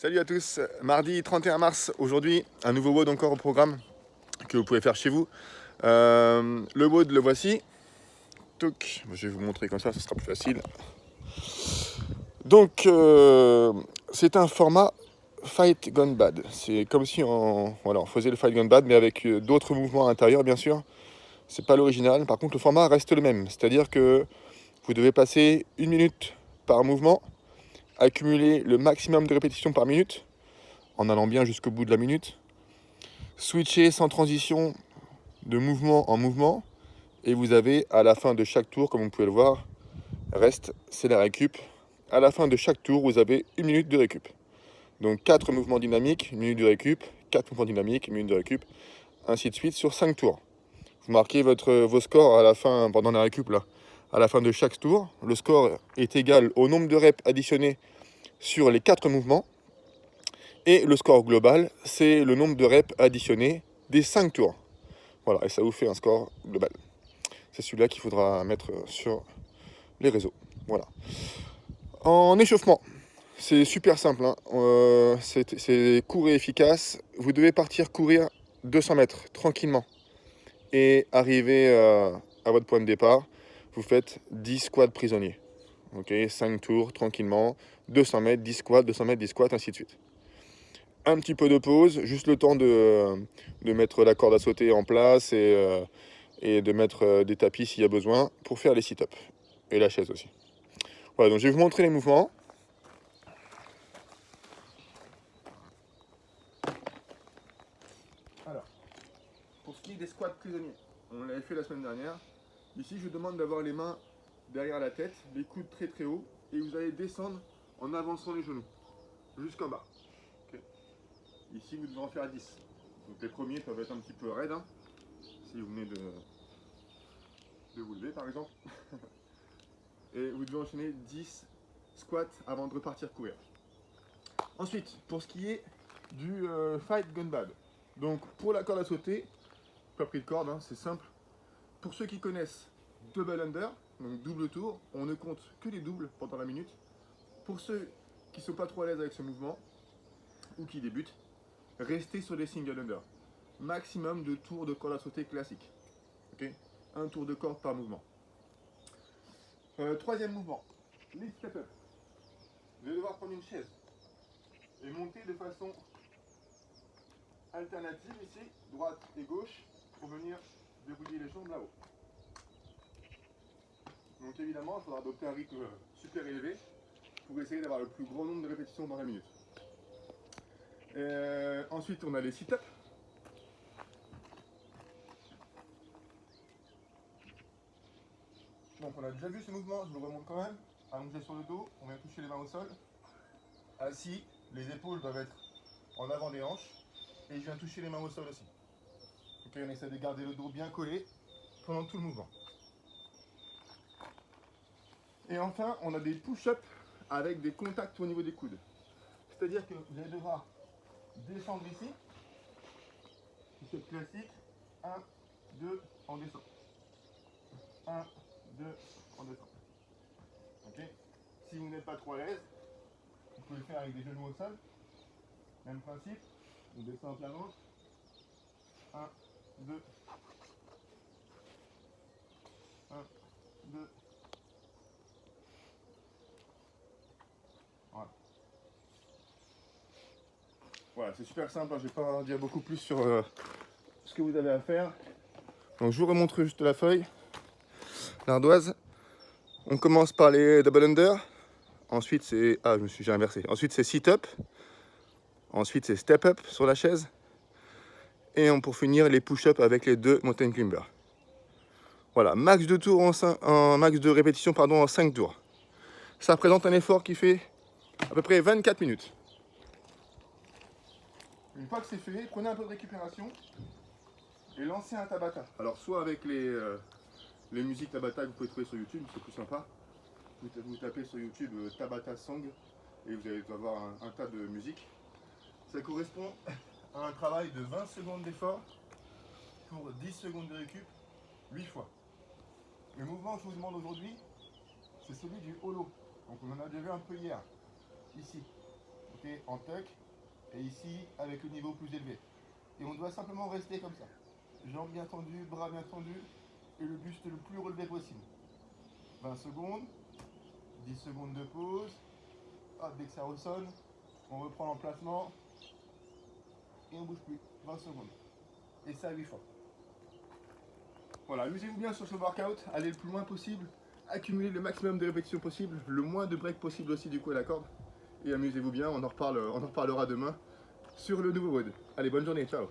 Salut à tous, mardi 31 mars, aujourd'hui un nouveau WOD encore au programme que vous pouvez faire chez vous. Le WOD le voici. Touc. Je vais vous montrer comme ça sera plus facile. Donc c'est un format Fight Gun Bad. C'est comme si on faisait le Fight Gun Bad mais avec d'autres mouvements à l'intérieur bien sûr. C'est pas l'original, par contre le format reste le même. C'est-à-dire que vous devez passer 1 minute par mouvement, accumuler le maximum de répétitions par minute, en allant bien jusqu'au bout de la minute, switcher sans transition de mouvement en mouvement, et vous avez à la fin de chaque tour, comme vous pouvez le voir, reste, c'est la récup. À la fin de chaque tour, vous avez 1 minute de récup. Donc 4 mouvements dynamiques, 1 minute de récup, 4 mouvements dynamiques, 1 minute de récup, ainsi de suite sur 5 tours. Vous marquez vos scores à la fin, pendant la récup là. À la fin de chaque tour, le score est égal au nombre de reps additionnés sur les 4 mouvements. Et le score global, c'est le nombre de reps additionnés des 5 tours. Voilà, et ça vous fait un score global. C'est celui-là qu'il faudra mettre sur les réseaux. Voilà. En échauffement, c'est super simple. Hein. C'est court et efficace. Vous devez partir courir 200 mètres tranquillement. Et arriver à votre point de départ, vous faites 10 squats prisonniers. Ok, 5 tours tranquillement, 200 mètres, 10 squats, 200 mètres, 10 squats, ainsi de suite. Un petit peu de pause, juste le temps de mettre la corde à sauter en place et de mettre des tapis s'il y a besoin pour faire les sit-ups. Et la chaise aussi. Voilà, donc je vais vous montrer les mouvements. Alors, pour ce qui est des squats prisonniers, on l'avait fait la semaine dernière. Ici, je vous demande d'avoir les mains derrière la tête, les coudes très très haut, et vous allez descendre en avançant les genoux jusqu'en bas. Okay. Ici, vous devez en faire 10. Donc les premiers peuvent être un petit peu raides, hein, si vous venez de vous lever par exemple. Et vous devez enchaîner 10 squats avant de repartir courir. Ensuite, pour ce qui est du Fight Gun Bad. Donc pour la corde à sauter, pas pris de corde, hein, c'est simple. Pour ceux qui connaissent double under, donc double tour, on ne compte que les doubles pendant la minute. Pour ceux qui ne sont pas trop à l'aise avec ce mouvement, ou qui débutent, restez sur les single under. Maximum de tours de corde à sauter classique. Okay, un tour de corde par mouvement. Troisième mouvement, les step up. Vous allez devoir prendre une chaise et monter de façon alternative ici, droite et gauche, pour venir dérouiller les jambes là-haut. Donc évidemment, il faudra adopter un rythme super élevé pour essayer d'avoir le plus grand nombre de répétitions dans la minute. Ensuite, on a les sit-ups. Donc on a déjà vu ce mouvement, je vous le remonte quand même. Allongé sur le dos, on vient toucher les mains au sol. Assis, les épaules doivent être en avant des hanches. Et je viens toucher les mains au sol aussi. Ok, on essaie de garder le dos bien collé pendant tout le mouvement. Et enfin, on a des push-ups avec des contacts au niveau des coudes. C'est-à-dire que vous allez devoir descendre ici. Push-up classique. 1, 2, on descend. 1, 2, on descend. Ok. Si vous n'êtes pas trop à l'aise, vous pouvez le faire avec des genoux au sol. Même principe. On descend en plein ventre. 1, 2. 1, 2. Voilà. Voilà, c'est super simple. Je ne vais pas en dire beaucoup plus sur ce que vous avez à faire. Donc je vous remontre juste la feuille, l'ardoise. On commence par les double under. Ensuite c'est... Ah, j'ai inversé. Ensuite c'est sit-up. Ensuite c'est step-up sur la chaise. Et pour finir les push-up avec les 2 mountain climbers. Voilà, max de tours max de répétitions en 5 tours. Ça représente un effort qui fait à peu près 24 minutes. Une fois que c'est fait, prenez un peu de récupération et lancez un Tabata. Alors soit avec les musiques Tabata que vous pouvez trouver sur YouTube, c'est plus sympa. Vous tapez sur YouTube Tabata Song et vous allez avoir un tas de musiques. Ça correspond à un travail de 20 secondes d'effort pour 10 secondes de récup, 8 fois. Le mouvement que je vous demande aujourd'hui, c'est celui du holo. Donc on en a déjà vu un peu hier, ici. côté en tuck, et ici avec le niveau plus élevé. Et on doit simplement rester comme ça. Jambes bien tendues, bras bien tendus, et le buste le plus relevé possible. 20 secondes, 10 secondes de pause. Hop, dès que ça ressonne, on reprend l'emplacement, et on bouge plus. 20 secondes. Et ça 8 fois. Voilà, amusez-vous bien sur ce workout, allez le plus loin possible, accumulez le maximum de répétitions possible, le moins de breaks possible aussi du coup à la corde. Et amusez-vous bien, on en reparlera demain sur le nouveau WOD. Allez, bonne journée, ciao.